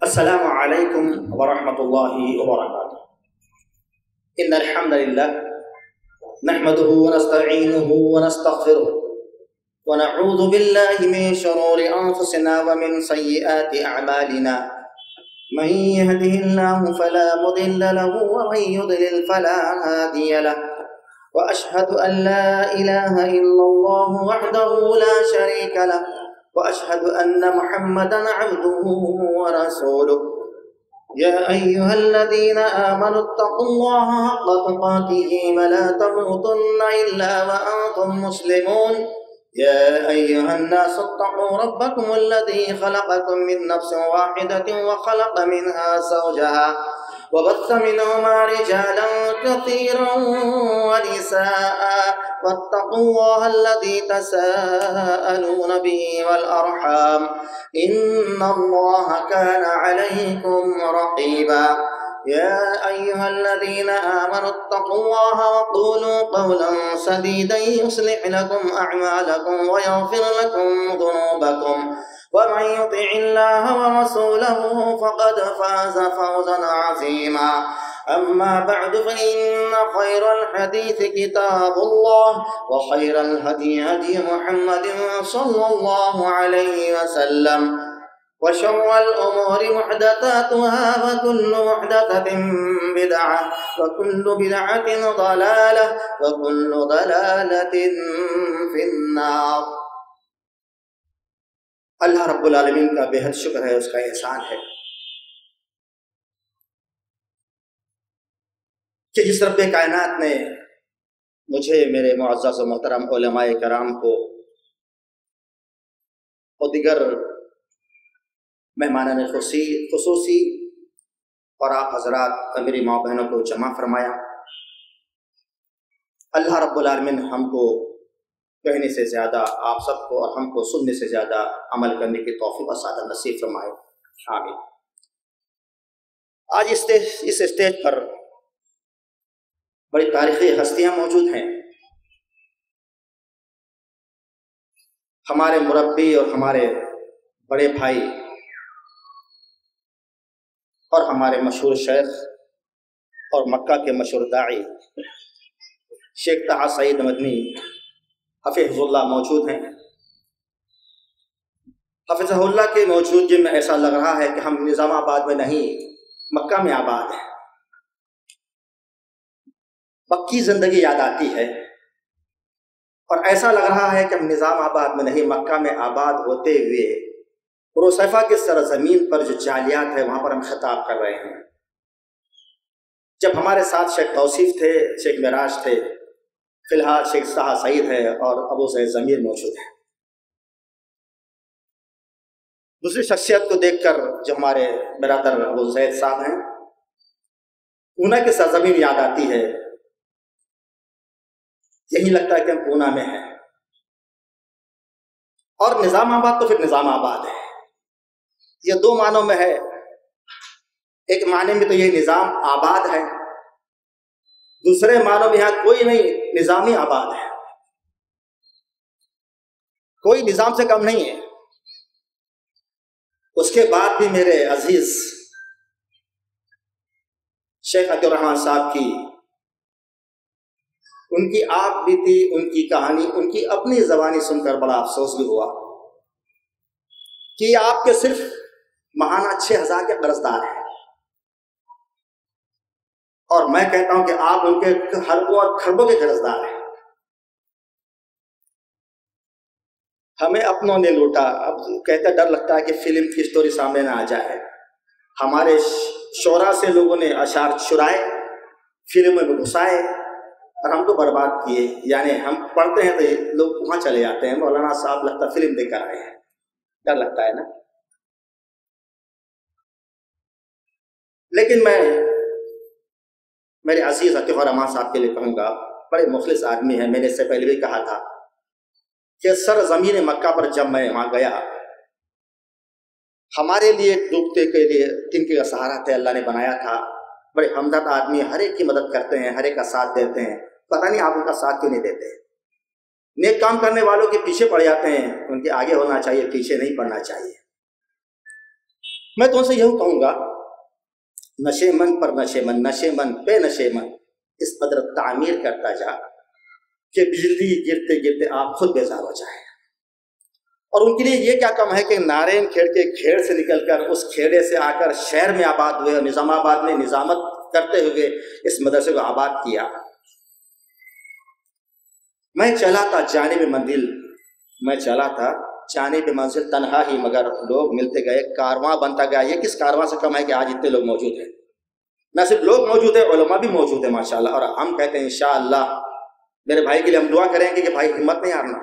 السلام علیکم ورحمۃ اللہ وبرکاتہ۔ ان الحمد للہ نحمده ونستعینه ونستغفره ونعوذ باللہ من شرور انفسنا ومن سیئات اعمالنا، من يهده الله فلا مضل له ومن يضلل فلا هادي له، واشهد ان لا اله الا الله وحده لا شريك له، واشهد ان محمدا عبده ورسوله۔ يا ايها الذين امنوا اتقوا الله حق تقاته ولا تموتن الا وانتم مسلمون۔ يا ايها الناس اتقوا ربكم الذي خلقكم من نفس واحدة وخلق منها زوجها وبث منهما رجالا كثيرا ونساء، واتقوا الله الذي تساءلون به والأرحام إن الله كان عليكم رقيبا۔ يا أيها الذين آمنوا اتقوا الله وقولوا قولا سديدا يصلح لكم أعمالكم ويغفر لكم ذنوبكم، ومن يطع الله ورسوله فقد فاز فوزا عظيما۔ أما بعد فإن خير الحديث كتاب الله، وخير الهدي هدي محمد صلى الله عليه وسلم، وشر الأمور محدثاتها وكل محدثة بدعة وكل بدعة ضلالة وكل ضلالة في النار۔ اللہ رب العالمین کا بے حد شکر ہے، اس کا احسان ہے کہ جس رب کائنات نے مجھے، میرے معزز و محترم علماء کرام کو اور دیگر مہمانان خصوصی اور آپ حضرات میری ماں بہنوں کو جمع فرمایا۔ اللہ رب العالمین ہم کو کہنے سے زیادہ، آپ سب کو اور ہم کو سننے سے زیادہ عمل کرنے کی توفیق و سعادت نصیب فرمائے، آمین۔ آج اس اسٹیج پر بڑی تاریخی ہستیاں موجود ہیں، ہمارے مربی اور ہمارے بڑے بھائی اور ہمارے مشہور شیخ اور مکہ کے مشہور داعی شیخ طہ سعید مدنی حفظہ اللہ موجود ہیں۔ حفظہ اللہ کے موجودگی میں ایسا لگ رہا ہے کہ ہم نظام آباد میں نہیں، مکہ میں آباد ہیں۔ مکی زندگی یاد آتی ہے اور ایسا لگ رہا ہے کہ ہم نظام آباد میں نہیں، مکہ میں آباد ہوتے ہوئے روسیفہ کے سرزمین پر جو جالیات ہے وہاں پر ہم خطاب کر رہے ہیں۔ جب ہمارے ساتھ شیخ توصیف تھے، شیخ معراج تھے، فی الحال شیخ طہ سعید ہے اور ابو سعید ضمیر موجود ہے۔ دوسری شخصیت کو دیکھ کر جو ہمارے برادر ابو زید صاحب ہیں، پونا کی سرزمین یاد آتی ہے، یہی لگتا ہے کہ ہم پونا میں ہیں۔ اور نظام آباد تو پھر نظام آباد ہے، یہ دو معنوں میں ہے۔ ایک معنی میں تو یہ نظام آباد ہے، دوسرے معنوں میں یہاں کوئی نہیں، نظامی آباد ہے، کوئی نظام سے کم نہیں ہے۔ اس کے بعد بھی میرے عزیز شیخ عطیہ الرحمن صاحب کی، ان کی آپ بیتی، ان کی کہانی، ان کی اپنی زبانی سن کر بڑا افسوس بھی ہوا کہ آپ کے صرف ماہانہ 6000 کے قرض دار ہیں، اور میں کہتا ہوں کہ آپ ان کے اربوں اور کھربوں کے قرض دار ہیں۔ ہمیں اپنوں نے لوٹا، اب کہتے ڈر لگتا ہے کہ فلم کی سٹوری سامنے نہ آ جائے۔ ہمارے شعراء سے لوگوں نے اشعار چرائے، فلموں میں گھسائے اور ہم کو برباد کیے۔ یعنی ہم پڑھتے ہیں تو لوگ وہاں چلے جاتے ہیں، مولانا صاحب لگتا فلم دیکھ کر آئے ہیں، ڈر لگتا ہے نا۔ لیکن میں میرے عزیز عطیہ الرحمن صاحب کے لیے کہوں گا، بڑے مخلص آدمی ہیں۔ میں نے اس سے پہلے بھی کہا تھا کہ سرزمین مکہ پر جب میں وہاں گیا، ہمارے لیے ڈوبتے کے لیے تنکے کا سہارا تھے، اللہ نے بنایا تھا۔ بڑے ہمدرد آدمی، ہر ایک کی مدد کرتے ہیں، ہر ایک کا ساتھ دیتے ہیں۔ پتہ نہیں آپ ان کا ساتھ کیوں نہیں دیتے؟ نیک کام کرنے والوں کے پیچھے پڑ جاتے ہیں، ان کے آگے ہونا چاہیے، پیچھے نہیں پڑنا چاہیے۔ میں تو ان سے یوں کہوں گا، نشے من پر نشے من، نشے من پہ نشے من، اس قدر تعمیر کرتا جا کہ بجلی گرتے گرتے آپ خود بیزار ہو جائے۔ اور ان کے لیے یہ کیا کم ہے کہ نارائن کھیڑ کے کھیڑ سے نکل کر اس کھیڑے سے آ کر شہر میں آباد ہوئے اور نظام آباد میں نظامت کرتے ہوئے اس مدرسے کو آباد کیا۔ میں چلا تھا جانب منزل، میں چلا تھا جانب منزل تنہا ہی، مگر لوگ ملتے گئے، کارواں بنتا گیا۔ یہ کس کارواں سے کم ہے کہ آج اتنے لوگ موجود ہیں؟ نہ صرف لوگ موجود ہیں، علماء بھی موجود ہیں ماشاءاللہ۔ اور ہم کہتے ہیں انشاءاللہ میرے بھائی کے لیے ہم دعا کریں گے کہ بھائی ہمت نہیں ہارنا،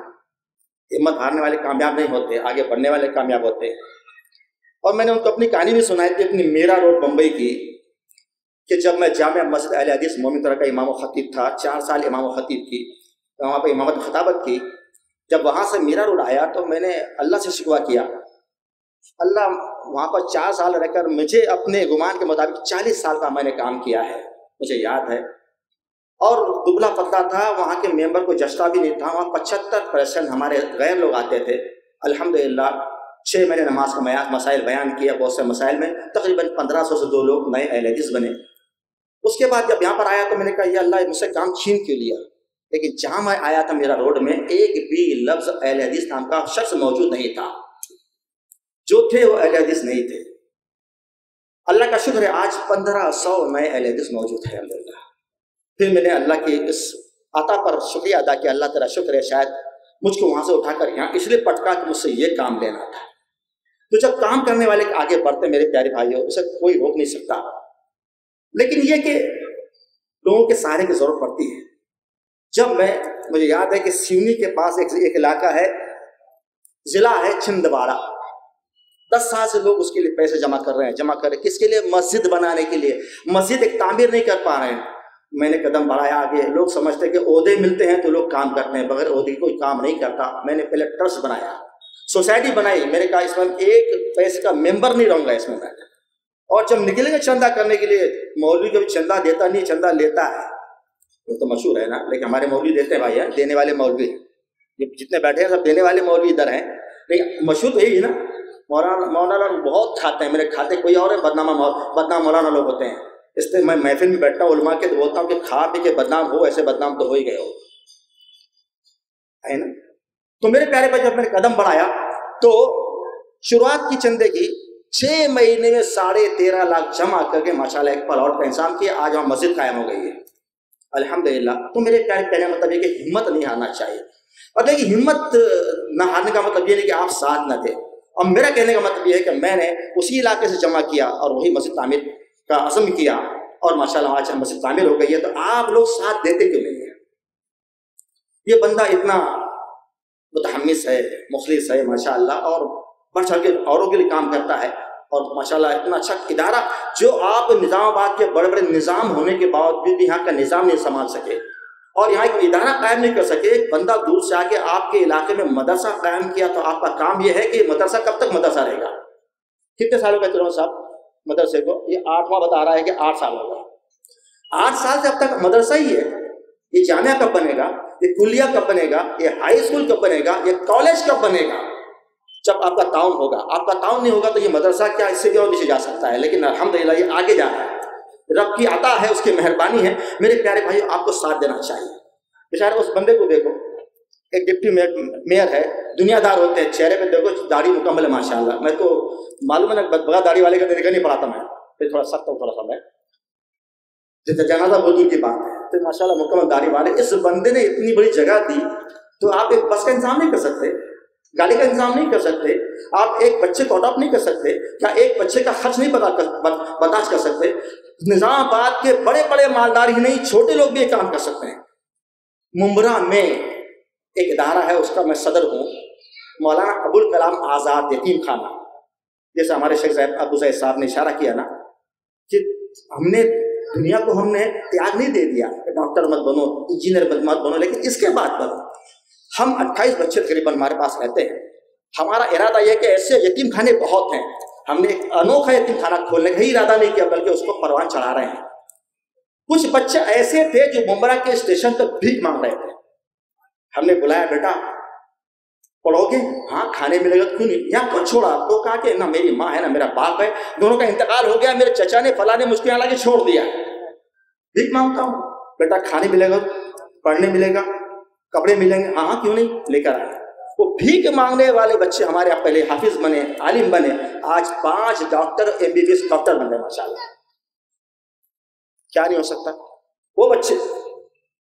ہمت ہارنے والے کامیاب نہیں ہوتے، آگے بڑھنے والے کامیاب ہوتے ہیں۔ اور میں نے ان کو اپنی کہانی بھی سنائی تھی اپنی میرا روڈ بمبئی کی، کہ جب میں جامعہ مسجد اہل حدیث مومن طرح کا امام و خطیب تھا، 4 سال امام و خطیب کی، وہاں پہ امامت خطابت کی۔ جب وہاں سے میرا روڈ آیا تو میں نے اللہ سے شکوہ کیا، اللہ وہاں پر 4 سال رہ کر مجھے اپنے گمان کے مطابق 40 سال کا میں نے کام کیا ہے، مجھے یاد ہے، اور دبلا پتلا تھا، وہاں کے ممبر کو جچتا بھی نہیں تھا۔ وہاں 75% ہمارے غیر لوگ آتے تھے۔ الحمدللہ 6 مہینے نماز کا مسائل بیان کیا، بہت سے مسائل میں تقریباً 1500 سے 2 لوگ نئے اہل حدیث بنے۔ اس کے بعد جب یہاں پر آیا تو میں نے کہا یا اللہ مجھ سے کام چھین کیوں لیا؟ لیکن جہاں میں آیا تھا میرا روڈ میں ایک بھی لفظ اہل حدیث نام کا شخص موجود نہیں تھا، جو تھے وہ اہل حدیث نہیں تھے۔ اللہ کا شکر ہے آج 1500 نئے اہل حدیث موجود ہیں الحمدللہ۔ پھر میں نے اللہ کی اس عطا پر شکریہ ادا کیا، اللہ تیرا شکر ہے، شاید مجھ کو وہاں سے اٹھا کر یہاں اس لیے پٹکا کہ مجھ سے یہ کام لینا تھا۔ تو جب کام کرنے والے آگے بڑھتے میرے پیارے بھائیوں، اسے کوئی روک نہیں سکتا، لیکن یہ کہ لوگوں کے سہارے کی ضرورت پڑتی ہے۔ جب مجھے یاد ہے کہ سیونی کے پاس ایک علاقہ ہے، ضلع ہے چھندواڑہ، 10 سال سے لوگ اس کے لیے پیسے جمع کر رہے ہیں، کس کے لیے؟ مسجد بنانے کے لیے۔ مسجد ایک تعمیر نہیں کر پا رہے ہیں۔ میں نے قدم بڑھایا آگے، لوگ سمجھتے ہیں کہ عہدے ملتے ہیں تو لوگ کام کرتے ہیں، بغیر عہدے کوئی کام نہیں کرتا۔ میں نے پہلے ٹرسٹ بنایا، سوسائٹی بنائی، میں نے کہا اس میں ایک پیسے کا ممبر نہیں رہوں گا اس میں۔ اور جب نکلیں گے چندہ کرنے کے لیے، مولوی کبھی چندہ دیتا نہیں، چندہ لیتا ہے، وہ تو مشہور ہے نا، لیکن ہمارے مولوی دیتے ہیں بھائی، دینے والے مولوی، یہ جتنے بیٹھے ہیں سب دینے والے مولوی ادھر ہیں، لیکن مشہور تو یہی ہے نا۔ مولانا بہت کھاتے ہیں، میرے کھاتے کوئی اور ہے، بدنام مولانا لوگ ہوتے ہیں۔ اس لیے میں محفل میں بیٹھتا ہوں علماء کے تو بولتا ہوں کہ کھا پی کے بدنام ہو، ایسے بدنام تو ہو ہی گئے ہو، ہے نا۔ تو میرے پیارے بھائی جب میں نے قدم بڑھایا تو شروعات کی چندے کی 6 مہینے میں 13.5 لاکھ جمع کر کے ماشاءاللہ ایک پلاٹ کا انتظام کیا، آج وہاں مسجد قائم ہو گئی ہے الحمدللہ۔ تو میرے پیارے کہنے کا مطلب یہ کہ ہمت نہیں ہارنا چاہیے، اور دیکھیے ہمت نہ ہارنے کا مطلب یہ نہیں کہ آپ ساتھ نہ دیں، اور میرا کہنے کا مطلب یہ ہے کہ میں نے اسی علاقے سے جمع کیا اور وہی مسجد تعمیر کا عزم کیا، اور ماشاءاللہ آج مسجد تعمیر ہو گئی ہے۔ تو آپ لوگ ساتھ دیتے کیوں نہیں ہیں؟ یہ بندہ اتنا متحمس ہے، مخلص ہے ماشاءاللہ، اور بڑھ چڑھ کے اوروں کے لیے کام کرتا ہے، اور ماشاءاللہ اتنا اچھا ادارہ، جو آپ نظام آباد کے بڑے بڑے نظام ہونے کے باوجود بھی یہاں کا نظام نہیں سنبھال سکے اور یہاں ایک ادارہ قائم نہیں کر سکے، بندہ دور سے آ کے آپ کے علاقے میں مدرسہ قائم کیا، تو آپ کا کام یہ ہے کہ مدرسہ کب تک مدرسہ رہے گا؟ کتنے سالوں کا چلو صاحب مدرسے کو؟ یہ 8واں بتا رہا ہے کہ 8 سال ہوگا۔ 8 سال سے اب تک مدرسہ ہی ہے۔ یہ جامعہ کب بنے گا؟ یہ کلیہ کب بنے گا؟ یہ ہائی اسکول کب بنے گا؟ یہ کالج کب بنے گا؟ جب آپ کا تعاون ہوگا۔ آپ کا تعاون نہیں ہوگا تو یہ مدرسہ کیا اس سے بھی اور نیچے جا سکتا ہے، لیکن الحمدللہ یہ آگے جا رہا ہے، رب کی عطا ہے، اس کی مہربانی ہے۔ میرے پیارے بھائیو آپ کو ساتھ دینا چاہیے۔ بیچارے اس بندے کو دیکھو، ایک ڈپٹی میئر ہے، دنیا دار ہوتے ہیں، چہرے پہ دیکھو داڑھی مکمل ہے ماشاءاللہ۔ میں تو معلوم ہے نا بغیر داڑھی والے کا دیکھا نہیں پڑا تھا، میں پھر تھوڑا سخت ہوں تھوڑا سا، میں جنازہ بزرگ کی بات ہے تو ماشاءاللہ مکمل داڑھی والے۔ اس بندے نے اتنی بڑی جگہ دی، تو آپ ایک بس کا انتظام نہیں کر سکتے، گاڑی کا انتظام نہیں کر سکتے، آپ ایک بچے کو اڈاپٹ نہیں کر سکتے، کیا ایک بچے کا خرچ نہیں برداشت کر سکتے؟ نظام آباد کے بڑے بڑے مالدار ہی نہیں، چھوٹے لوگ بھی یہ کام کر سکتے ہیں۔ ممبرا میں ایک ادارہ ہے، اس کا میں صدر ہوں، مولانا ابوالکلام آزاد یتیم خانہ۔ جیسے ہمارے شیخ ابو زید صاحب نے اشارہ کیا نا کہ ہم نے دنیا کو ہم نے تیاگ نہیں دے دیا کہ ڈاکٹر مت بنو، انجینئر مت بنو، لیکن اس کے بعد بنو۔ ہم 28 بچے تقریباً ہمارے پاس رہتے ہیں۔ ہمارا ارادہ یہ کہ ایسے یتیم خانے بہت ہیں، ہم نے ایک انوکھا یتیم خانہ کھولنے کا ہی ارادہ نہیں کیا، بلکہ اس کو پروان چڑھا رہے ہیں۔ کچھ بچے ایسے تھے جو ممبرا کے اسٹیشن تک بھیک مانگ رہے تھے، ہم نے بلایا بیٹا پڑھو گے؟ ہاں کھانے ملے گا کیوں نہیں؟ یہاں کون چھوڑا؟ تو کہا کہ نہ میری ماں ہے نہ میرا باپ ہے، دونوں کا انتقال ہو گیا، میرے چچا نے فلاں نے مجھ کو یہاں لا کے چھوڑ دیا، بھیک مانگتا ہوں۔ بیٹا کھانے ملے گا، پڑھنے ملے گا، کپڑے ملیں گے؟ ہاں ہاں کیوں نہیں، لے کر آئے۔ وہ بھیک مانگنے والے بچے ہمارے یہاں پہلے حافظ بنے، عالم بنے، آج 5 ڈاکٹر MBBS ڈاکٹر بن گئے ماشاء اللہ۔ کیا نہیں ہو سکتا؟ وہ بچے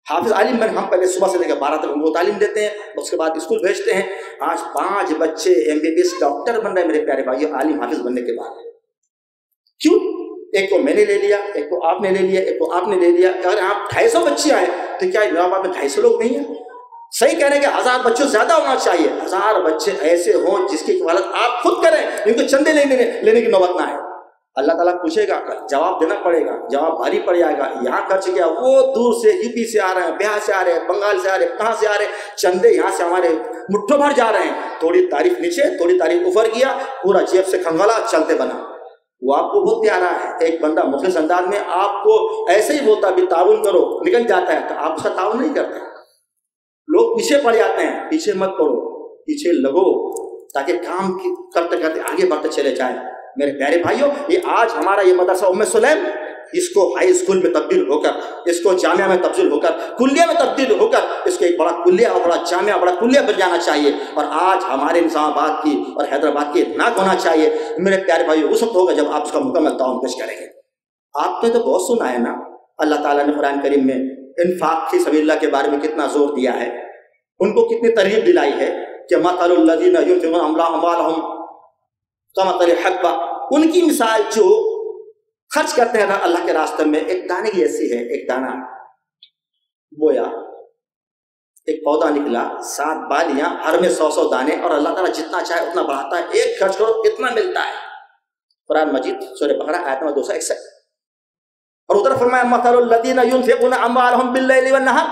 حافظ عالم بن، ہم پہلے صبح سے لے کر 12 تک ان کو تعلیم دیتے ہیں، اس کے بعد اسکول بھیجتے ہیں، آج 5 بچے MBBS ڈاکٹر بن رہے ہیں میرے پیارے بھائی عالم حافظ بننے کے بعد۔ کیوں؟ ایک کو میں نے لے لیا، ایک کو آپ نے لے لیا، ایک کو آپ نے لے لیا۔ اگر آپ 250 بچے آئے تو کیا الہ آباد میں 250 لوگ نہیں ہیں؟ صحیح کہنے کہ 1000 بچوں زیادہ ہونا چاہیے، 1000 بچے ایسے ہوں جس کی کفالت آپ خود کریں، ان کو چندے لینے کی نوبت نہ آئے۔ اللہ تعالیٰ پوچھے گا، جواب دینا پڑے گا، جواب بھاری پڑ جائے گا۔ یہاں خرچ کیا، وہ دور سے UP سے آ رہے ہیں، بہار سے آ رہے ہیں، بنگال سے آ رہے ہیں، کہاں سے آ رہے ہیں، چندے یہاں سے ہمارے مٹھوں بھر جا رہے ہیں۔ تھوڑی تعریف نیچے، تھوڑی تعریف اوپر کیا، پورا جیب سے کھنگالا، چلتے بنا۔ وہ آپ کو بہت پیارا ہے، ایک بندہ مخلص انداز میں آپ کو ایسے ہی بولتا بھی تعاون کرو، نکل جاتا ہے تو آپ اس کا تعاون نہیں کرتے۔ لوگ پیچھے پڑ جاتے ہیں، پیچھے مت پڑو، پیچھے لگو تاکہ کام کرتے کرتے آگے بڑھتے چلے جائیں۔ میرے پیارے بھائیوں، یہ آج ہمارا یہ مدرسہ ام سلیم، اس کو ہائی اسکول میں تبدیل ہو کر، اس کو جامعہ میں تبدیل ہو کر، کلیہ میں تبدیل ہو کر، اس کو ایک بڑا کلیہ اور بڑا جامعہ، بڑا کلیہ بن جانا چاہیے۔ اور آج ہمارے نظام آباد کی اور حیدرآباد کی ناک ہونا چاہیے۔ میرے پیارے بھائیوں، اس وقت ہوگا جب آپ اس کا مکمل تعاون پیش کریں گے۔ آپ نے تو بہت سنا ہے نا، اللہ تعالیٰ نے قرآن کریم میں انفاق فی سبیل اللہ کے بارے میں کتنا زور دیا ہے، ان کو کتنی ترغیب دلائی ہے کہ مثل الذین ينفقون اموالهم کمثل حبۃ، ان کی مثال جو خرچ کرتے ہیں اللہ کے راستے میں، ایک دانے کی ایسی ہے، ایک دانہ بویا، ایک پودا نکلا، 7 بالیاں، ہر میں 100 دانے، اور اللہ تعالیٰ جتنا چاہے اتنا بڑھاتا ہے، ایک خرچ کرو اتنا ملتا ہے۔ قرآن مجید سورہ بقرہ آیت نمبر 261۔ اور ادھر فرمایا مثل الذین ينفقون اموالهم باللیل والنہار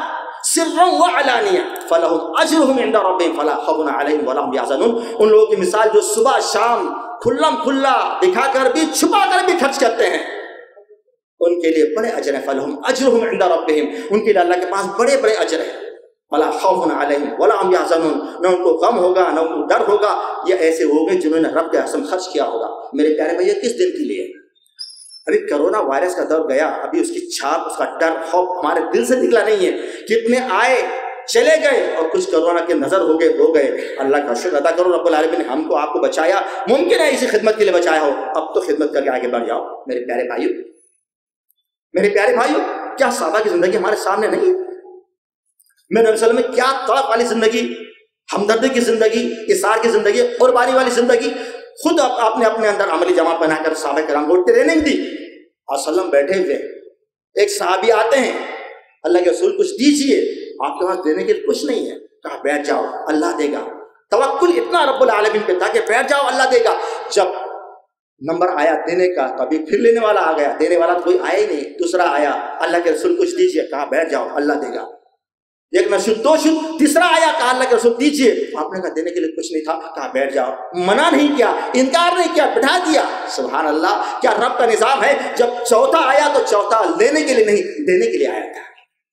سرا وعلانیہ فلہم اجرہم عند ربہم فلا خوف علیہم ولا ہم یحزنون۔ ان لوگوں کی مثال جو صبح شام کھلم کھلا دکھا کر بھی چھپا کر بھی خرچ کرتے ہیں، ان کے لیے بڑے اجر ہیں۔ فلہم اجرہم عند ربہم، ان کے لیے اللہ کے پاس بڑے بڑے اجر ہیں۔ ولا خوف علیہم ولا ہم یحزنون، نہ ان کو غم ہوگا نہ ان کو ڈر ہوگا۔ یہ ایسے ہو گئے جنہوں نے رب کے قسم خرچ کیا ہوگا۔ میرے پیارے بھائی، کس دن کے لیے؟ ابھی کرونا وائرس کا دور گیا، ابھی اس کی چھاپ، اس کا ڈر، خوف ہمارے دل سے نکلا نہیں ہے۔ کتنے آئے چلے گئے، اور کچھ کرونا کے نظر ہو گئے۔ اللہ کا شکر ادا کرو، رب العالمین نے ہم کو آپ کو بچایا۔ ممکن ہے اسی خدمت کے لیے بچایا ہو، اب تو خدمت کر کے آگے بڑھ جاؤ۔ میرے پیارے بھائیوں، کیا صحابہ کی زندگی ہمارے سامنے نہیں ہے؟ میرے نبی صلی اللہ علیہ وسلم میں کیا طرف والی زندگی، ہمدردی کی زندگی، اثار کی زندگی، قربانی والی زندگی، خود آپ نے اپنے اندر عملی جماعت بنا کر صحابہ کرام کو ٹریننگ دی۔ اور وسلم بیٹھے ہوئے، ایک صحابی آتے ہیں، اللہ کے رسول کچھ دیجئے، آپ کے پاس دینے کے لیے کچھ نہیں ہے، کہا بیٹھ جاؤ اللہ دے گا۔ توکل اتنا رب العالمین پہ تھا کہ بیٹھ جاؤ اللہ دے گا۔ جب نمبر آیا دینے کا تو ابھی پھر لینے والا آ گیا، دینے والا تو کوئی آیا ہی نہیں، دوسرا آیا، اللہ کے رسول کچھ دیجئے، کہا بیٹھ جاؤ اللہ دے گا۔ ایک نہ شد، 2 شد، تیسرا آیا، کہا اللہ کے رسول دیجئے، آپ نے کہا دینے کے لیے کچھ نہیں تھا، کہا بیٹھ جاؤ۔ منع نہیں کیا، انکار نہیں کیا، بٹھا دیا۔ سبحان اللہ، کیا رب کا نظام ہے! جب چوتھا آیا تو چوتھا لینے کے لیے نہیں، دینے کے لیے آیا تھا۔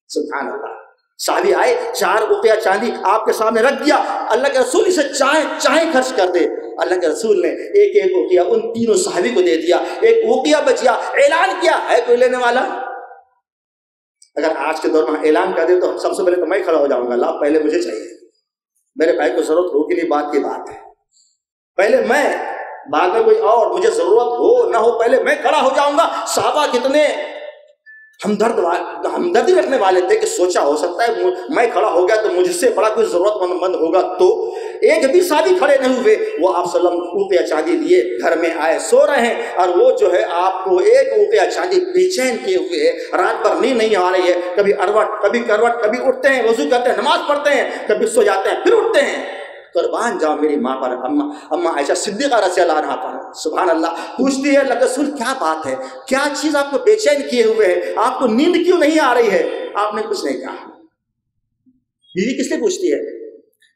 سبحان اللہ۔ صحابی آئے، 4 اوقیہ چاندی آپ کے سامنے رکھ دیا، اللہ کے رسول اسے چاہیں خرچ کر دے۔ اللہ کے رسول نے ایک ایک اوقیہ ان تینوں صحابی کو دے دیا، ایک اوقیہ بچیا، اعلان کیا، ہے کوئی لینے والا؟ اگر آج کے دور میں اعلان کر دے تو سب سے پہلے تو میں کھڑا ہو جاؤں گا، لا پہلے مجھے چاہیے۔ میرے بھائی کو ضرورت ہوگی نہیں، بات کی بات ہے، پہلے میں، بعد میں کوئی اور، مجھے ضرورت ہو نہ ہو پہلے میں کھڑا ہو جاؤں گا۔ صحابہ کتنے ہمدردی رکھنے والے تھے کہ سوچا ہو سکتا ہے میں کھڑا ہو گیا تو مجھ سے بڑا کوئی ضرورت مند ہوگا، تو ایک بھی صحابی کھڑے نہیں ہوئے۔ وہ آپ صلی اللہ علیہ وسلم اوقیہ چاندی لیے گھر میں آئے، سو رہے ہیں، اور وہ جو ہے آپ کو ایک اوقیہ چاندی بے چین کیے ہوئے ہے، رات بھر نیند نہیں آ رہی ہے، کبھی اروٹ کبھی کروٹ، کبھی اٹھتے ہیں وضو کرتے ہیں نماز پڑھتے ہیں، کبھی سو جاتے ہیں پھر اٹھتے ہیں۔ قربان جاؤ میری ماں پر، اما عائشہ صدیقہ رضی اللہ عنہا پر، سبحان اللہ، پوچھتی ہے اللہ کے رسول کیا بات ہے، کیا چیز آپ کو بے چین کیے ہوئے ہے، آپ کو نیند کیوں نہیں آ رہی ہے؟ آپ نے کچھ نہیں کہا۔ بیوی کس لیے پوچھتی ہے؟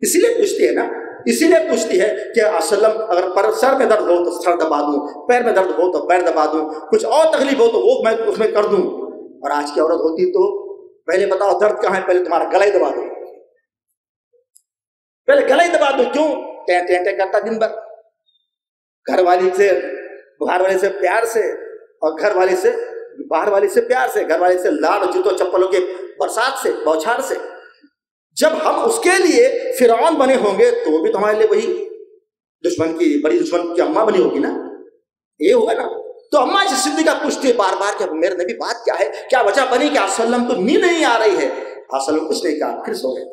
اسی لیے پوچھتی ہے نا، اسی لیے پوچھتی ہے کہ اسلم اگر سر میں درد ہو تو سر دبا دوں، پیر میں درد ہو تو پیر دبا دوں، کچھ اور تکلیف ہو تو وہ میں اس میں کر دوں۔ اور آج کی عورت ہوتی تو پہلے بتاؤ درد کہاں ہے، پہلے تمہارا گلا ہی دبا دو۔ پہلے گلا ہی دبا دو، کیوں؟ ٹیں ٹیں ٹیں کرتا دن بھر، گھر والی سے باہر والے سے پیار سے، اور گھر والی سے باہر والی سے پیار سے، گھر والی سے لاڑ جوتوں چپلوں کے برسات سے، بوچھار سے۔ جب ہم اس کے لیے فرعون بنے ہوں گے تو وہ بھی تو ہمارے لیے وہی دشمن کی بڑی دشمن کی اماں بنی ہوگی نا، یہ ہوگا نا۔ تو اماں عائشہ صدیقہ پوچھتی ہے بار بار کہ میرے نبی بات کیا ہے، کیا وجہ بنی کہ آپ صلی اللہ علیہ وسلم کو نیند نہیں آ رہی ہے؟ آپ صلی اللہ علیہ وسلم کچھ نہیں کہا، پھر سو گئے۔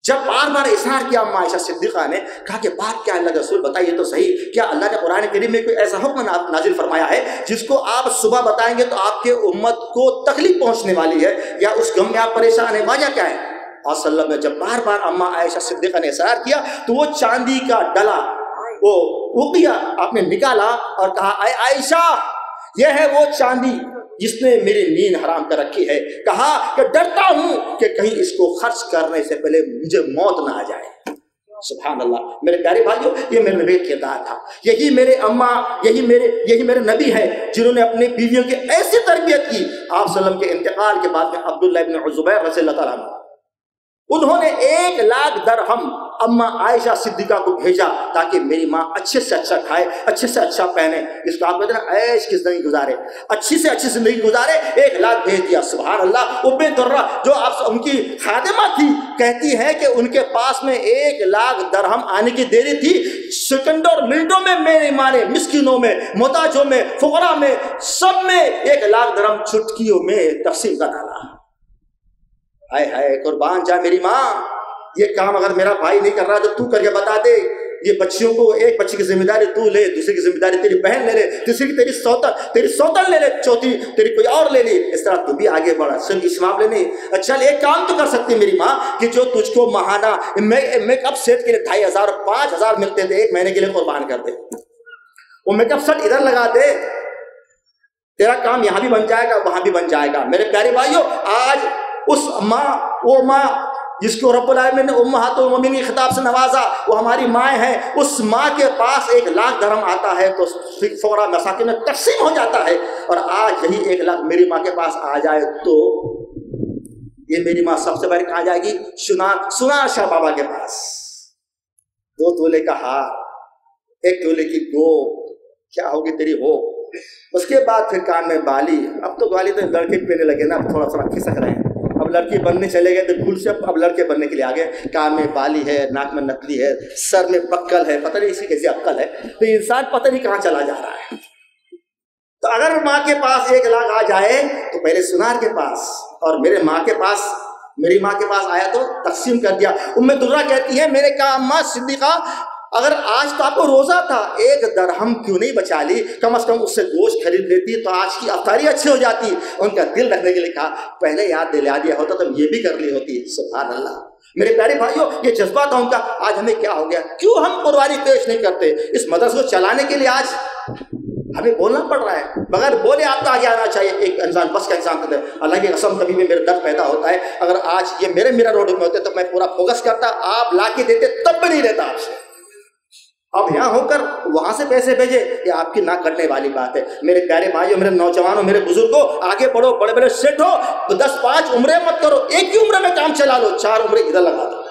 جب بار بار اصرار کیا اماں عائشہ صدیقہ نے، کہا کہ بات کیا ہے اللہ کے رسول بتائیے تو صحیح، کیا اللہ نے قرآن کریم میں کوئی ایسا حکم نازل فرمایا ہے جس کو آپ صبح بتائیں گے تو آپ کے امت کو تکلیف پہنچنے والی ہے، یا اس غم میں آپ پریشان ہیں؟ وجہ کیا ہے؟ اور صلی اللہ علیہ وسلم نے جب بار بار اماں عائشہ صدیقہ نے اصرار کیا تو وہ چاندی کا ڈلا وہ اقیا آپ نے نکالا اور کہا اے عائشہ، یہ ہے وہ چاندی جس نے میری نیند حرام کر رکھی ہے، کہا کہ ڈرتا ہوں کہ کہیں اس کو خرچ کرنے سے پہلے مجھے موت نہ آ جائے۔ سبحان اللہ میرے پیارے بھائیوں، یہ میرے نبی کا کردار تھا، یہی میرے اماں، یہی میرے نبی ہے جنہوں نے اپنی بیویوں کی ایسی تربیت کی۔ آپ صلی اللہ علیہ وسلم کے انتقال کے بعد میں عبداللہ ابن زبیر رضی اللہ تعالیٰ عنہ، انہوں نے 1 لاکھ درہم اماں عائشہ صدیقہ کو بھیجا تاکہ میری ماں اچھے سے اچھا کھائے، اچھے سے اچھا پہنے، جس کو آپ کہتے ہیں نا عیش کی زندگی گزارے، اچھی سے اچھی زندگی گزارے۔ 1 لاکھ بھیج دیا۔ سبحان اللہ۔ ام درہ جو ان کی خادمہ تھی کہتی ہے کہ ان کے پاس میں 1 لاکھ درہم آنے کی دیری تھی، سیکنڈوں اور منٹوں میں میری ماں نے مسکینوں میں، محتاجوں میں، فقراء میں، سب میں 1 لاکھ درہم چٹکیوں میں تقسیم کر ڈالا۔ ہائے ہائے قربان جا میری ماں، یہ کام اگر میرا بھائی نہیں کر رہا تو تو کر کے بتا دے۔ یہ بچیوں کو، ایک بچی کی ذمہ داری تو لے، دوسری کی ذمہ داری تیری بہن لے لے، تیسری کی تیری سوتن لے لے، چوتھی تیری کوئی اور لے لی، اس طرح تو بھی آگے بڑھا، سن کی شماب لینے۔ چل ایک کام تو کر سکتی میری ماں کہ جو تجھ کو ماہانہ میک اپ سیٹ کے لیے 2500 5000 ملتے تھے، 1 مہینے کے لیے قربان کر دے، وہ میک اپ سیٹ ادھر لگا دے، تیرا کام یہاں بھی بن جائے گا وہاں بھی بن جائے گا۔ میرے پیارے بھائیوں، آج اس ماں، وہ ماں جس کو رب العالمین نے امہات المومنین کی خطاب سے نوازا، وہ ہماری مائیں ہیں، اس ماں کے پاس 1 لاکھ درہم آتا ہے تو فقراء مساکین میں تقسیم ہو جاتا ہے، اور آج یہی 1 لاکھ میری ماں کے پاس آ جائے تو یہ میری ماں سب سے پہلے کہاں جائے گی؟ سنار شاہ بابا کے پاس۔ 2 تولے کا ہار، 1 تولے کی گو، کیا ہوگی تیری ہو؟ اس کے بعد پھر کان میں بالی۔ اب تو بالی تو لڑکے پہنے لگے نا، اب تھوڑا تھوڑا کھسک رہے ہیں، اب لڑکی بننے چلے گئے تو بھول سے اب لڑکے بننے کے لیے آگے۔ کان میں بالی ہے، ناک میں نکلی ہے، سر میں بکل ہے، پتہ نہیں اس کی کیسی عقل ہے، تو انسان پتہ نہیں کہاں چلا جا رہا ہے۔ تو اگر ماں کے پاس 1 لاکھ آ جائے تو پہلے سنار کے پاس، اور میری ماں کے پاس آیا تو تقسیم کر دیا۔ ام درہ کہتی ہے میرے کہا اماں صدیقہ، اگر آج تو آپ کو روزہ تھا، 1 درہم کیوں نہیں بچا لی؟ کم از کم اس سے گوشت خرید لیتی تو آج کی افطاری اچھی ہو جاتی۔ ان کا دل رکھنے کے لیے کہا پہلے یاد دلا دیا ہوتا تو یہ بھی کر لی ہوتی۔ سبحان اللہ میرے پیارے بھائیوں، یہ جذبہ تھا ان کا۔ آج ہمیں کیا ہو گیا؟ کیوں ہم قربانی پیش نہیں کرتے؟ اس مدرسے کو چلانے کے لیے آج ہمیں بولنا پڑ رہا ہے، بغیر بولے آپ کو آگے آنا چاہیے۔ ایک انسان بس کا انسان کرتا ہے، اللہ کی قسم کبھی میں میرا درد پیدا ہوتا ہے، اگر آج یہ میرا روڈ میں ہوتے تو میں پورا فوکس کرتا، آپ لا کے دیتے تب بھی نہیں رہتا آپ سے۔ اب یہاں ہو کر وہاں سے پیسے بھیجے، یہ آپ کی نہ کرنے والی بات ہے۔ میرے پیارے بھائیوں، میرے نوجوانوں، میرے بزرگوں، آگے بڑھو، بڑے بڑے سیٹ ہو تو 10-5 عمرے مت کرو، ایک ہی عمرے میں کام چلا لو، 4 عمرے ادھر لگا دو۔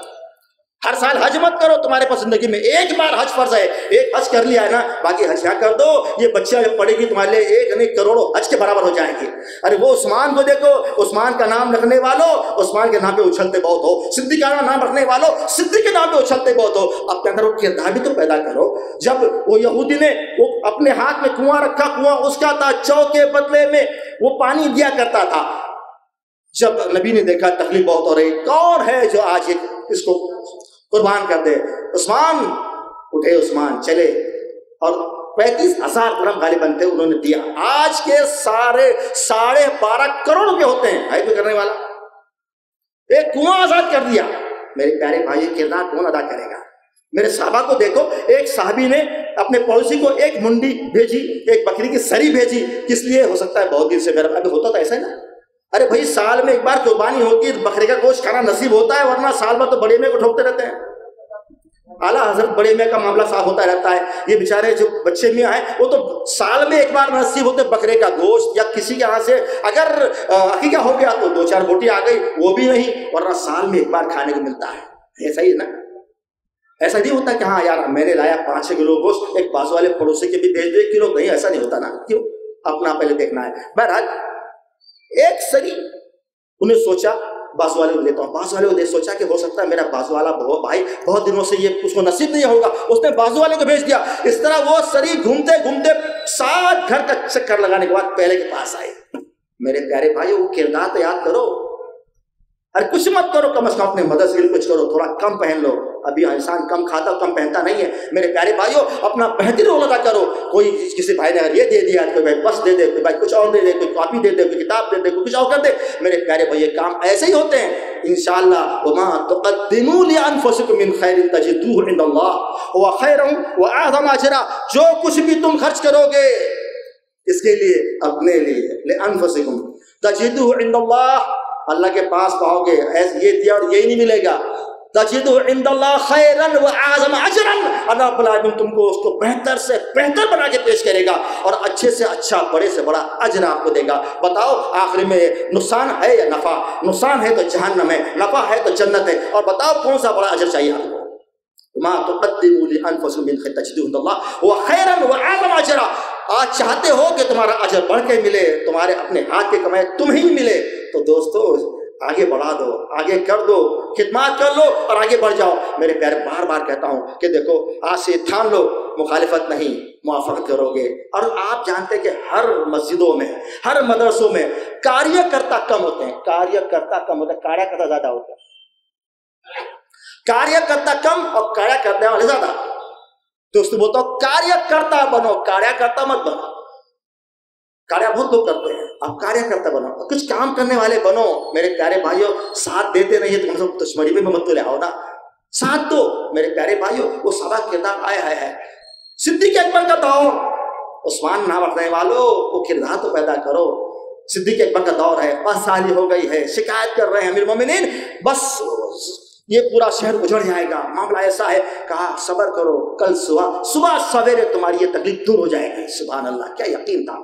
ہر سال حج مت کرو، تمہارے پاس زندگی میں 1 بار حج فرض ہے، 1 حج کر لیا ہے نا، باقی حج یہاں کر دو۔ یہ بچہ جب پڑھے گی تمہارے لیے 1 نہیں کروڑوں حج کے برابر ہو جائیں گے۔ ارے وہ عثمان کو دیکھو، عثمان کا نام رکھنے والوں عثمان کے نام پہ اچھلتے بہت ہو، صدیق کا نام رکھنے والوں صدیق کے نام پہ اچھلتے بہت ہو۔ اب کے اندر وہ کردار بھی تو پیدا کرو۔ جب وہ یہودی نے وہ اپنے ہاتھ میں کنواں رکھا، کنواں اس کا تھا، چو کے بدلے میں وہ پانی دیا کرتا تھا۔ جب نبی نے دیکھا تکلیف بہت ہو رہی، کون ہے جو آج اس کو قربان کر دے؟ عثمان اٹھے، عثمان چلے اور 35,000 درہم غالباً تھے، انہوں نے دیا۔ آج کے سارے 12.5 کروڑ روپے ہوتے ہیں بھائی کرنے والا، ایک کنواں آزاد کر دیا۔ میرے پیارے بھائی، کردار کون ادا کرے گا؟ میرے صحابہ کو دیکھو، ایک صحابی نے اپنے پڑوسی کو 1 منڈی بھیجی، 1 بکری کی سری بھیجی، کس لیے؟ ہو سکتا ہے بہت دن سے میرا ابھی ہوتا تھا ایسا ہے نا، ارے بھائی سال میں 1 بار قربانی ہوتی ہے، بکرے کا گوشت کھانا نصیب ہوتا ہے، ورنہ سال بھر تو بڑے میں کو ٹھوکتے رہتے ہیں۔ اعلیٰ حضرت بڑے میاں کا معاملہ صاف ہوتا رہتا ہے، یہ بیچارے جو بچے میاں ہیں وہ تو سال میں 1 بار نصیب ہوتے بکرے کا گوشت، یا کسی کے یہاں سے اگر عقیقہ ہو گیا تو 2-4 بوٹی آ گئی، وہ بھی نہیں، ورنہ سال میں 1 بار کھانے کو ملتا ہے۔ ایسا ہی ہے نا، ایسا نہیں ہوتا کہ ہاں یار میں نے لایا 5-6 کلو گوشت، ایک بازو والے پڑوسی کے بھی بھیج دو 1 کلو، نہیں ایسا نہیں ہوتا نا، کیوں؟ اپنا پہلے دیکھنا ہے۔ بہرحال ایک سری انہیں سوچا بازو والے کو لیتا ہوں، بازو والے کو سوچا کہ ہو سکتا ہے میرا بازو والا بھائی بہت دنوں سے یہ اس کو نصیب نہیں ہوگا، اس نے بازو والے کو بھیج دیا۔ اس طرح وہ سری گھومتے گھومتے 7 گھر کا چکر لگانے کے بعد پہلے کے پاس آئے۔ میرے پیارے بھائیو، وہ کردار تو یاد کرو، ارے کچھ مت کرو، کم از کم اپنے مدد کے لیے کچھ کرو، تھوڑا کم پہن لو، ابھی انسان کم کھاتا کم پہنتا نہیں ہے۔ میرے پیارے بھائیو، اپنا بہترین رول ادا کرو۔ کوئی کسی بھائی نے یہ دے دیا، کوئی بھائی بس دے دے، کوئی بھائی کچھ اور دے دے، کوئی کاپی دے دے، کوئی کتاب دے دے، کوئی کچھ اور کر دے۔ میرے پیارے بھائی یہ کام ایسے ہی ہوتے ہیں انشاءاللہ۔ وما تقدموا لانفسکم من خیر تجدوہ عند اللہ هو خیر واعظم اجرا، جو کچھ بھی تم خرچ کرو گے اس کے لیے، اپنے لیے، لانفسکم تجدوہ عند اللہ، اللہ کے پاس پاؤ گے یہ دیا اور یہی نہیں ملے گا، تجدوہ عند اللہ خیرا واعظم اجرا، اللہ رب العالمین تم کو اس کو بہتر سے بہتر بنا کے پیش کرے گا اور اچھے سے اچھا، بڑے سے بڑا اجر آپ کو دے گا۔ بتاؤ آخر میں نقصان ہے یا نفع؟ نقصان ہے تو جہنم ہے، نفع ہے تو جنت ہے، اور بتاؤ کون سا بڑا اجر چاہیے آپ کو؟ ما تقدموا لانفسکم من خیر تجدوہ عند اللہ هو خیرا واعظم اجرا، آج چاہتے ہو کہ تمہارا اجر بڑھ کے ملے، تمہارے اپنے ہاتھ کے کمائے تمہیں ملے، تو دوستو آگے بڑھا دو، آگے کر دو، خدمات کر لو اور آگے بڑھ جاؤ۔ میرے پیارے بار بار کہتا ہوں کہ دیکھو آج سے ٹھان لو، مخالفت نہیں، موافقت کرو گے۔ اور آپ جانتے ہیں کہ ہر مسجدوں میں، ہر مدرسوں میں کاریہ کرتا کم ہوتے ہیں، کاریہ کرتا کم ہوتے ہیں، کاریہ کرتا زیادہ ہوتا ہے، کاریہ کرتا کم اور کاریہ کرنے والے زیادہ۔ دوستو بولتا ہوں کاریہ کرتا بنو، کاریہ کرتا مت بنو۔ کاریہ بہت لوگ کرتے ہیں، آپ کاریہ کرتا بنو، کچھ کام کرنے والے بنو۔ میرے پیارے بھائیوں، ساتھ دیتے نہیں تو ہم دشمنی میں مت تو لے آؤ نا، ساتھ دو۔ میرے پیارے بھائیوں، وہ سارا کردار آیا ہے۔ صدیق اکبر کا دور، عثمان نام رکھنے والوں وہ کردار تو پیدا کرو۔ صدیق اکبر کا دور ہے، 5 سال ہو گئی ہے، شکایت کر رہے ہیں امیر المومنین بس یہ پورا شہر اجڑ جائے گا، معاملہ ایسا ہے۔ کہا صبر کرو، کل صبح سویرے تمہاری یہ تکلیف دور ہو جائے گی۔ سبحان اللہ، کیا یقین تھا،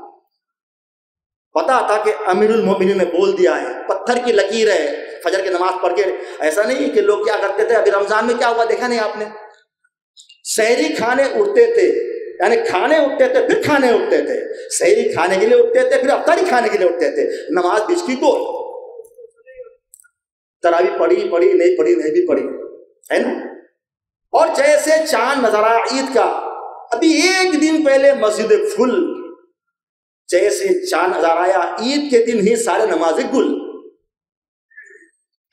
پتا تھا کہ امیر المومنین نے بول دیا ہے، پتھر کی لکیر ہے۔ فجر کی نماز پڑھ کے ایسا نہیں کہ لوگ کیا کرتے تھے، ابھی رمضان میں کیا ہوا دیکھا نہیں آپ نے، سحری کھانے اٹھتے تھے، یعنی کھانے اٹھتے تھے پھر کھانے اٹھتے تھے، سحری کھانے کے لیے اٹھتے تھے پھر افطاری کھانے کے لیے اٹھتے تھے، نماز بیچ کی 2، تراویح پڑھی نہیں پڑھی نہیں بھی پڑھی ہے نا۔ اور جیسے چاند نظر آیا عید کا، ابھی 1 دن پہلے مسجد فل، جیسے چاند نظر آیا عید کے دن ہی سارے نمازیں گل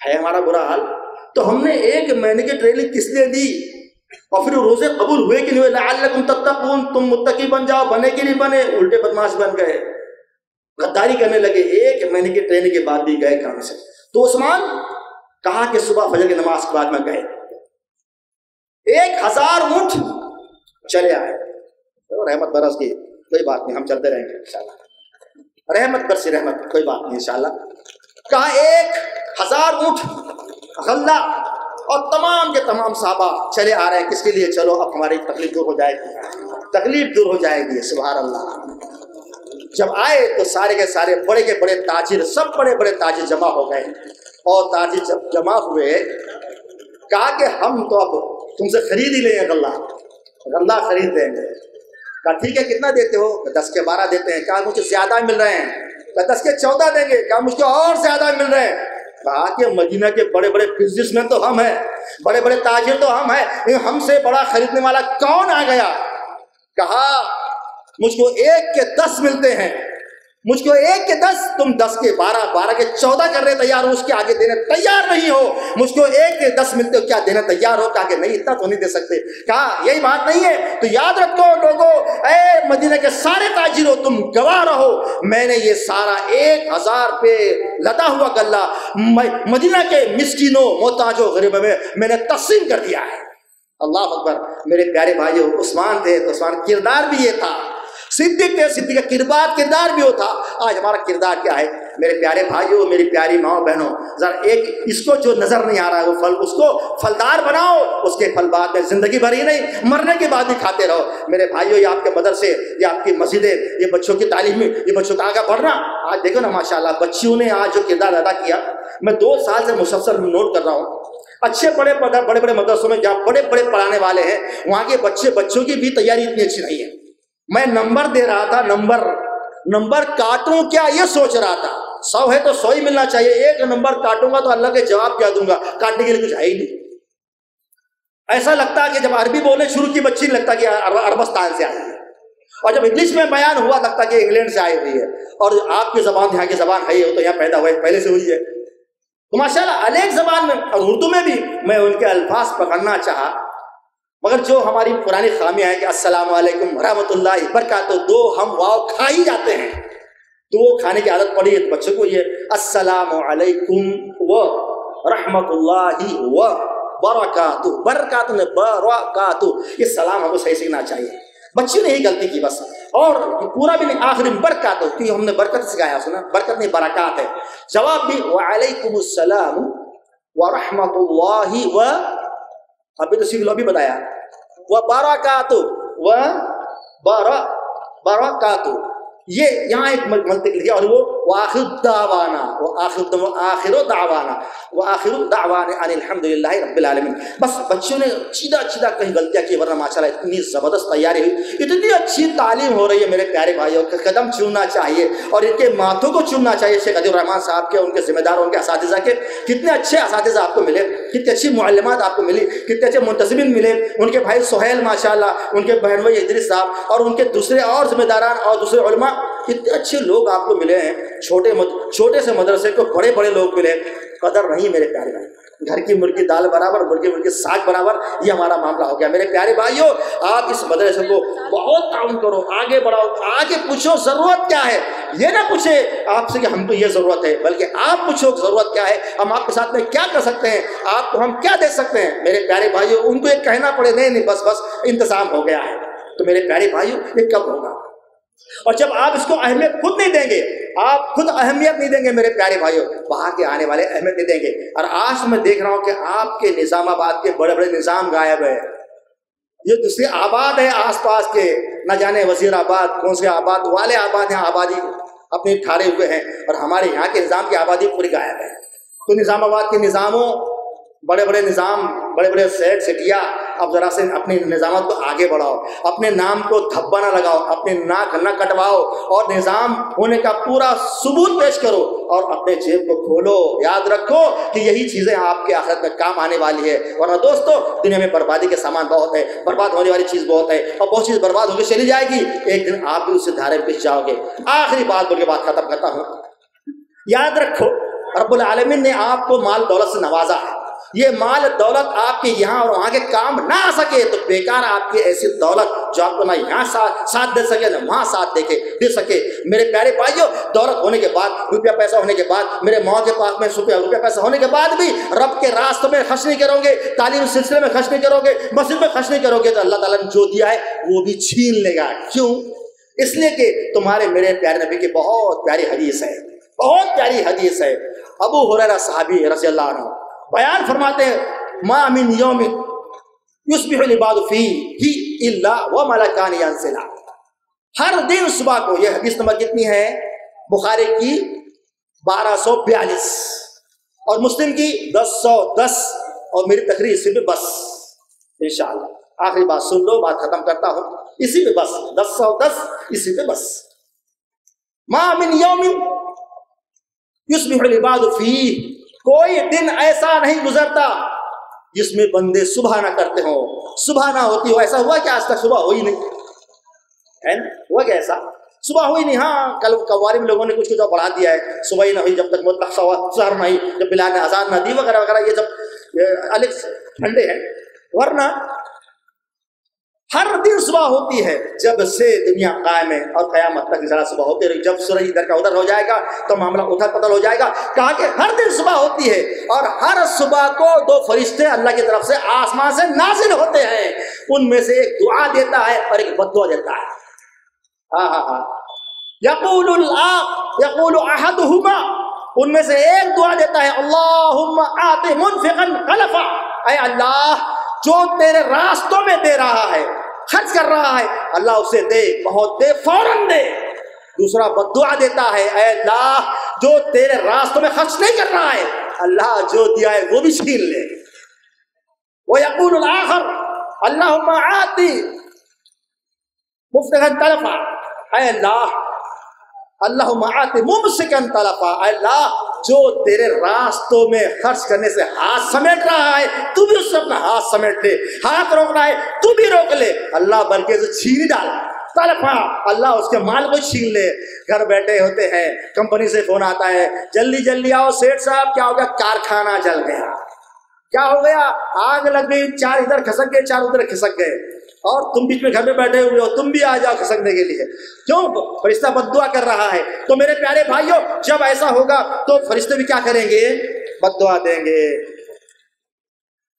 ہے۔ ہمارا برا حال تو ہم نے 1 مہینے کی ٹریننگ کس لیے دی، اور پھر روزے قبول ہوئے کہ نہیں ہوئے، لعلکم تتقون، تم متقی بن جاؤ، بنے کہ نہیں بنے، الٹے بدماش بن گئے، غداری کرنے لگے۔ 1 مہینے کی ٹریننگ کے بعد بھی گئے کام سے۔ تو عثمان کہا کہ صبح فجر کی نماز کے بعد میں گئے، 1000 اونٹ چلے آئے، رحمت برس کی، کوئی بات نہیں، ہم چلتے رہیں گے انشاءاللہ، رحمت برسی رحمت، کوئی بات نہیں انشاءاللہ۔ کہا 1000 اونٹ غلہ اور تمام کے تمام صحابہ چلے آ رہے ہیں، کس کے لیے؟ چلو اب ہماری تکلیف دور ہو جائے گی، تکلیف دور ہو جائے گی۔ سبحان اللہ۔ جب آئے تو سارے کے سارے بڑے کے بڑے تاجر، سب بڑے بڑے تاجر جمع ہو گئے، اور تاجر جب جمع ہوئے کہا کہ ہم تو اب تم سے خرید ہی لیں گے، غلہ خرید دیں گے۔ کہا ٹھیک ہے، کتنا دیتے ہو؟ 10 کے 12 دیتے ہیں۔ کہا مجھے زیادہ مل رہے ہیں۔ کہا 10 کے 14 دیں گے۔ کہا مجھ کو اور زیادہ مل رہے ہیں۔ کہا کہ مدینہ کے بڑے بڑے بزنس مین تو ہم ہیں، بڑے بڑے تاجر تو ہم ہیں، ہم سے بڑا خریدنے والا کون آ گیا؟ کہا مجھ کو 1 کے 10 ملتے ہیں، مجھ کو 1 کے 10، تم 10 کے 12، 12 کے 14 کرنے تیار ہو، اس کے آگے دینے تیار نہیں ہو۔ مجھ کو 1 کے 10 ملتے ہو، کیا دینے تیار ہو؟ کہا کہ نہیں، اتنا تو نہیں دے سکتے۔ کہا یہی بات نہیں ہے تو یاد رکھو لوگوں، اے مدینہ کے سارے تاجروں، تم گواہ رہو، میں نے یہ سارا 1000 پہ لدا ہوا غلہ مدینہ کے مسکینوں، محتاجوں، غریبوں میں نے تقسیم کر دیا ہے۔ اللہ اکبر۔ میرے پیارے بھائیو، عثمان تھے تو عثمان کردار بھی یہ تھا، صدیق تھے، صدیق کا کردار بھی وہ تھا۔ آج ہمارا کردار کیا ہے؟ میرے پیارے بھائیوں، میری پیاری ماں بہنوں، ذرا ایک اس کو جو نظر نہیں آ رہا ہے وہ پھل، اس کو پھلدار بناؤ، اس کے پھل بعد میں زندگی بھر ہی نہیں، مرنے کے بعد بھی کھاتے رہو۔ میرے بھائیوں، یہ آپ کے مدرسے، یہ آپ کی مسجدیں، یہ بچوں کی تعلیم، یہ بچوں کا آگے بڑھنا، آج دیکھو نا ماشاءاللہ بچیوں نے آج جو کردار ادا کیا، میں 2 سال سے مسلسل نوٹ کر رہا ہوں۔ اچھے بڑے بڑے مدرسوں میں جہاں بڑے بڑے پڑھانے والے ہیں وہاں کے بچوں کی بھی تیاری اتنی اچھی نہیں ہے. میں نمبر دے رہا تھا، نمبر کاٹوں کیا یہ سوچ رہا تھا. 100 ہے تو 100 ہی ملنا چاہیے، ایک نمبر کاٹوں گا تو اللہ کے جواب کیا دوں گا، کاٹنے کے لیے کچھ ہے ہی نہیں. ایسا لگتا کہ جب عربی بولنے شروع کی بچی لگتا کہ عربستان سے آئی ہے، اور جب انگلش میں بیان ہوا لگتا کہ انگلینڈ سے آئی ہوئی ہے، اور آپ کی زبان یہاں کی زبان ہے تو یہاں پیدا ہوئے پہلے سے ہوئی ہے. تو ماشاءاللہ الگ زبان میں اور اردو میں بھی میں ان کے الفاظ پکڑنا چاہا، مگر جو ہماری پرانی خامیاں ہیں کہ السلام علیکم ورحمۃ اللہ وبرکاتہ، دو ہم واو کھا ہی جاتے ہیں، تو وہ کھانے کی عادت پڑی ہے. تو بچوں کو یہ السلام علیکم و رحمۃ اللہ و برکاتہ، برکاتہ نے برکاتہ، یہ سلام ہم کو صحیح سیکھنا چاہیے. بچی نے ہی غلطی کی بس، اور پورا بھی نہیں، آخر میں برکات ہوتی ہے، ہم نے برکت سکھایا، سنا برکت نہیں برکات ہے. جواب بھی وعلیکم السلام ورحمۃ اللہ و، ابھی تو سیکھ لو، ابھی بتایا، وبرکاتہ برکاتہ. یہ یہاں ایک منطق لکھا، اور وہ وآخر دعوانا ان الحمد للہ رب العالمین. بس بچوں نے چیدہ کہیں غلطیاں کی، ورنہ ماشاءاللہ اتنی زبردست تیاری ہوئی، اتنی اچھی تعلیم ہو رہی ہے. میرے پیارے بھائیوں کے قدم چومنا چاہیے اور ان کے ماتھوں کو چومنا چاہیے. شیخ عطیہ الرحمن صاحب کے، ان کے ذمہ داروں، ان کے اساتذہ کے، کتنے اچھے اساتذہ آپ کو ملے، کتنی اچھی معلمات آپ کو ملی، کتنے اچھے منتظمین ملے. ان کے بھائی سہیل ماشاءاللہ، ان کے بہن بھائی ادریس صاحب، اور ان کے دوسرے اور ذمہ داران اور دوسرے علماء، کتنے اچھے لوگ آپ کو ملے ہیں. چھوٹے سے مدرسے کو بڑے بڑے لوگ ملے. قدر نہیں میرے پیارے بھائی، گھر کی مرغی دال برابر، مرغی ساگ برابر، یہ ہمارا معاملہ ہو گیا. میرے پیارے بھائیوں، آپ اس مدرسے کو بہت تعاون کرو، آگے بڑھاؤ، آگے پوچھو ضرورت کیا ہے. یہ نہ پوچھے آپ سے کہ ہم کو یہ ضرورت ہے، بلکہ آپ پوچھو ضرورت کیا ہے، ہم آپ کے ساتھ میں کیا کر سکتے ہیں، آپ کو ہم کیا دے سکتے ہیں. میرے پیارے بھائیوں، ان کو یہ کہنا پڑے نہیں بس انتظام ہو گیا ہے. تو میرے پیارے بھائیوں، یہ کب ہوگا؟ اور جب آپ اس کو اہمیت خود نہیں دیں گے، آپ خود اہمیت نہیں دیں گے میرے پیارے بھائیوں، وہاں کے آنے والے اہمیت نہیں دیں گے. اور آج میں دیکھ رہا ہوں کہ آپ کے نظام آباد کے بڑے بڑے نظام غائب ہے. یہ دوسرے آباد ہے آس پاس کے، نہ جانے وزیر آباد کون سے آباد والے آباد ہیں، آبادی اپنے ٹھہرے ہوئے ہیں، اور ہمارے یہاں کے نظام کی آبادی پوری غائب ہے. تو نظام آباد کے نظاموں، بڑے بڑے نظام، بڑے بڑے سٹیا، اب ذرا سے اپنے نظامات کو آگے بڑھاؤ، اپنے نام کو دھبا نہ لگاؤ، اپنے ناک نہ کٹواؤ، اور نظام ہونے کا پورا ثبوت پیش کرو، اور اپنے جیب کو کھولو. یاد رکھو کہ یہی چیزیں آپ کے آخرت میں کام آنے والی ہے. ورنہ دوستو، دنیا میں بربادی کے سامان بہت ہے، برباد ہونے والی چیز بہت ہے، اور بہت چیز برباد ہو کے چلی جائے گی. ایک دن آپ بھی اس سے دھارے پس جاؤ گے. آخری بات بول کے بات ختم کرتا ہوں. یاد رکھو، رب العالمین نے آپ کو مال دولت سے نوازا ہے. یہ مال دولت آپ کے یہاں اور وہاں کے کام نہ آ سکے تو بیکار آپ کی ایسی دولت جو آپ کو نہ یہاں ساتھ دے سکے نہ وہاں ساتھ دے سکے. میرے پیارے بھائیوں، دولت ہونے کے بعد، روپیہ پیسہ ہونے کے بعد، میرے ماں کے پاس میں روپیہ پیسہ ہونے کے بعد بھی رب کے راستوں میں خرچ نہیں کرو گے، تعلیم سلسلے میں خرچ نہیں کرو گے، مسجد میں خرچ نہیں کرو گے، تو اللہ تعالیٰ نے جو دیا ہے وہ بھی چھین لے گا. کیوں؟ اس لیے کہ تمہارے میرے پیارے نبی کی بہت پیاری حدیث ہے، بہت پیاری حدیث ہے. ابو ہریرہ صحابی رضی اللہ عنہ بیان فرماتے ہیں، ما من یوم یصبح العباد فیہ الا وملکان ینزلان. ہر دن صبح کو، یہ حدیث نمبر کتنی ہے؟ بخاری کی 1242 اور مسلم کی 1010، اور میری تقریر اسی پہ بس انشاءاللہ. آخری بات سن لو، بات ختم کرتا ہوں اسی پہ بس، 1010 اسی پہ بس. ما من یوم یصبح العباد فیہ، کوئی دن ایسا نہیں گزرتا جس میں بندے صبح نہ کرتے ہوں، صبح نہ ہوتی ہو. ایسا ہوا کہ آج تک صبح ہوئی نہیں ہے نا؟ ہوا کہ ایسا صبح ہوئی نہیں؟ ہاں، کل قواری میں لوگوں نے کچھ بڑھا دیا ہے، صبح ہی نہ ہوئی جب تک مطلق سحر نہ ہوئی، جب بلال نے آزاد نہ دی وغیرہ وغیرہ، یہ جب الگ ٹھنڈے ہیں. ورنہ ہر دن صبح ہوتی ہے جب سے دنیا قائم ہے، اور قیامت تک انشاءاللہ صبح ہوتی رہی. جب سورج ادھر کا ادھر ہو جائے گا تو معاملہ ادھر پتل ہو جائے گا. کہا کہ ہر دن صبح ہوتی ہے، اور ہر صبح کو 2 فرشتے اللہ کی طرف سے آسمان سے نازل ہوتے ہیں. ان میں سے ایک دعا دیتا ہے اور ایک بد دعا دیتا ہے. یقول احدہما، ان میں سے ایک دعا دیتا ہے، اللہم آت منفقا خلفا، اے اللہ جو تیرے راستوں میں دے رہا ہے، خرچ کر رہا ہے، اللہ اسے دے، بہت دے، فوراً دے. دوسرا بد دعا دیتا ہے، اے اللہ جو تیرے راستوں میں خرچ نہیں کر رہا ہے، اللہ جو دیا ہے وہ بھی چھین لے. وَيَقُولُ الْآخَرُ اللَّهُمَّ آتِ مُفْلِحًا تَلَفًا، اے اللہ اللہم آتِ مُمْسِكًا تَلَفًا، اے اللہ جو تیرے راستوں میں خرچ کرنے سے ہاتھ سمیٹ رہا ہے تو بھی اس سے اپنا ہاتھ سمیٹ لے، ہاتھ روک رہا ہے تو بھی روک لے اللہ، بلکہ اسے چھین ڈال تلفا، اللہ اس کے مال کو چھین لے۔ گھر بیٹھے ہوتے ہیں، کمپنی سے فون آتا ہے جلدی جلدی آؤ سیٹ صاحب، کیا ہو گیا؟ کارخانہ جل گیا۔ کیا ہو گیا؟ آگ لگ گئی، 4 ادھر کھسک گئے، 4 ادھر کھسک گئے، اور تم بیچ میں گھر میں بیٹھے ہوئے ہو، تم بھی آ جاؤ کھسکنے کے لیے۔ کیوں؟ فرشتہ بد دعا کر رہا ہے۔ تو میرے پیارے بھائیوں، جب ایسا ہوگا تو فرشتے بھی کیا کریں گے؟ بد دعا دیں گے۔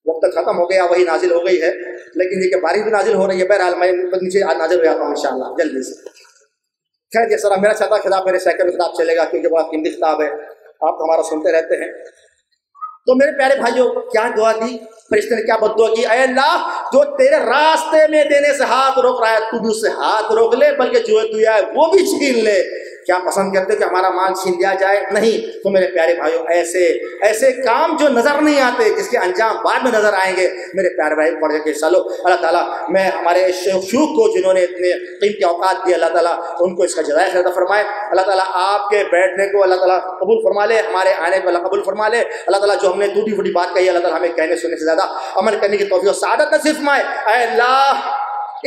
وقت ختم ہو گیا، وہی نازل ہو گئی ہے، لیکن یہ کہ بارش بھی نازل ہو رہی ہے۔ بہرحال میں نیچے نازل ہو جاتا ہوں انشاءاللہ جلدی سے۔ خیر یہ سر میرا چھٹا خطاب میرے سیکنڈ خطاب چلے گا، کیونکہ بہت قیمتی خطاب ہے، آپ ہمارا سنتے رہتے ہیں۔ تو میرے پیارے بھائیوں، کیا دعا دی فرشتے نے؟ کیا بد دعا کی؟ اے اللہ جو تیرے راستے میں دینے سے ہاتھ روک رہا ہے تو بھی اس سے ہاتھ روک لے، بلکہ جو دیا ہے وہ بھی چھین لے۔ کیا پسند کرتے کہ ہمارا مال چھین لیا جائے؟ نہیں۔ تو میرے پیارے بھائیوں، ایسے کام جو نظر نہیں آتے، جس کے انجام بعد میں نظر آئیں گے، میرے پیارے بھائی پڑھ کے چلو۔ اللہ تعالیٰ میں ہمارے شیوخ کو جنہوں نے اتنے قیمتی اوقات دیے، اللہ تعالیٰ ان کو اس کا جزائے خیر عطا فرمائے۔ اللہ تعالیٰ آپ کے بیٹھنے کو اللہ تعالیٰ قبول فرما لے، ہمارے آنے کو اللہ قبول فرما لے۔ اللہ تعالیٰ جو ہم نے ٹوٹی پھوٹی بات کہی، اللہ تعالیٰ ہمیں کہنے سننے سے زیادہ عمل کرنے کی توفیق و سعادت نصیب فرمائے۔ اے اللہ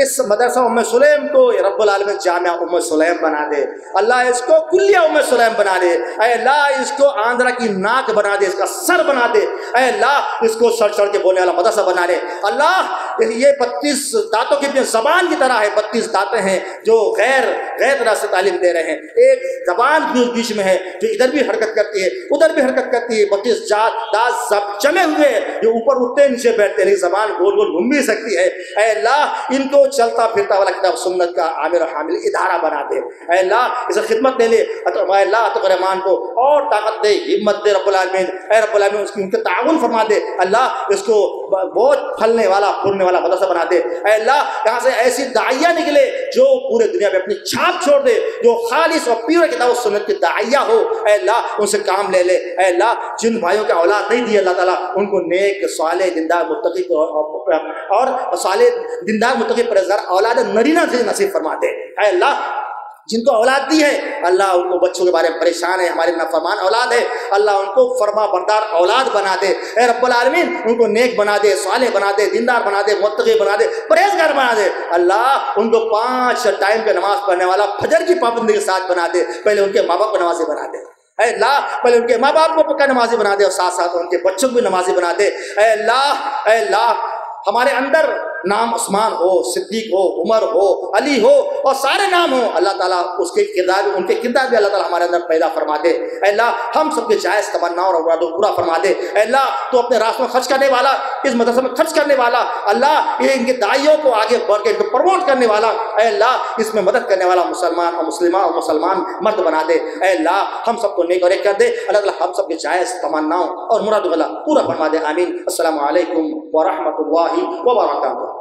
اس مدرسہ ام سلیم کو رب العالمین جامعہ ام سلیم بنا دے، اللہ اس کو کلیہ ام سلیم بنا دے، اے اللہ اس کو آندھرا کی ناک بنا دے، اس کا سر بنا دے، اے اللہ اس کو سڑ سڑ کے بولنے والا مدرسہ بنا دے۔ اللہ یہ 32 دانتوں کی زبان کی طرح ہے، 32 دانتیں ہیں جو غیر طرح سے تعلیم دے رہے ہیں، ایک زبان بھی بیچ میں ہے جو ادھر بھی حرکت کرتی ہے ادھر بھی حرکت کرتی ہے، 32 دانت سب جمے ہوئے ہیں جو اوپر اٹھتے نیچے بیٹھتے ہیں، لیکن زبان گول گول گھوم بھی سکتی ہے۔ اے اللہ ان کو چلتا پھرتا والا کتاب سنت کا عامر و حامل ادارہ بنا دے۔ اے اللہ اسے خدمت دے لے، اے اللہ عطا رحمان کو اور طاقت دے، ہمت دے رب العالمین۔ اے رب العالمین اس کی ان کے تعاون فرما دے، اللہ اس کو بہت پھلنے والا پھولنے والا مدرسہ بنا دے۔ اے اللہ یہاں سے ایسی داعیہ نکلے جو پورے دنیا میں اپنی چھاپ چھوڑ دے، جو خالص اور پیور کتاب و سنت کی داعیہ ہو۔ اے اللہ ان سے کام لے لے۔ اے اللہ جن بھائیوں کا اولاد نہیں دی، اللہ تعالیٰ ان کو نیک صالح دیندار متقی اور صالح دیندار متقی پرہیزگار اولاد نرینہ سے نصیب فرما دے۔ اے اللہ جن کو اولاد دی ہے، اللہ ان کو بچوں کے بارے میں پریشان ہے، ہمارے نافرمان اولاد ہے، اللہ ان کو فرما بردار اولاد بنا دے۔ اے رب العالمین ان کو نیک بنا دے، صالح بنا دے، دیندار بنا دے، متقی بنا دے، پرہیزگار بنا دے۔ اللہ ان کو 5 ٹائم پہ نماز پڑھنے والا فجر کی پابندی کے ساتھ بنا دے، پہلے ان کے ماں باپ کو نمازی بنا دے۔ اے اللہ پہلے ان کے ماں باپ کو پکا نمازی بنا دے اور ساتھ ساتھ ان کے بچوں کو بھی نمازی بنا دے۔ اے اللہ ہمارے اندر نام عثمان ہو، صدیق ہو، عمر ہو، علی ہو اور سارے نام ہو، اللہ تعالیٰ اس کے کردار ان کے کردار بھی اللہ تعالیٰ ہمارے اندر پیدا فرما دے۔ اے اللہ ہم سب کے جائز تمنا اور مرادوں کو پورا فرما دے۔ اے اللہ تو اپنے راستوں میں خرچ کرنے والا، اس مدرسے میں خرچ کرنے والا، اللہ یہ ان کے داعیوں کو آگے بڑھ کے ان کو پروموٹ کرنے والا، اے اللہ اس میں مدد کرنے والا مسلمان اور مسلمہ اور مسلمان مرد بنا دے۔ اے اللہ ہم سب کو نیک اور ایک کر دے، اللہ تعالیٰ ہم سب کے جائز تمناؤں اور مرادوں کو پورا فرما دے۔ آمین۔ السلام علیکم ورحمۃ اللہ وبرکاتہ۔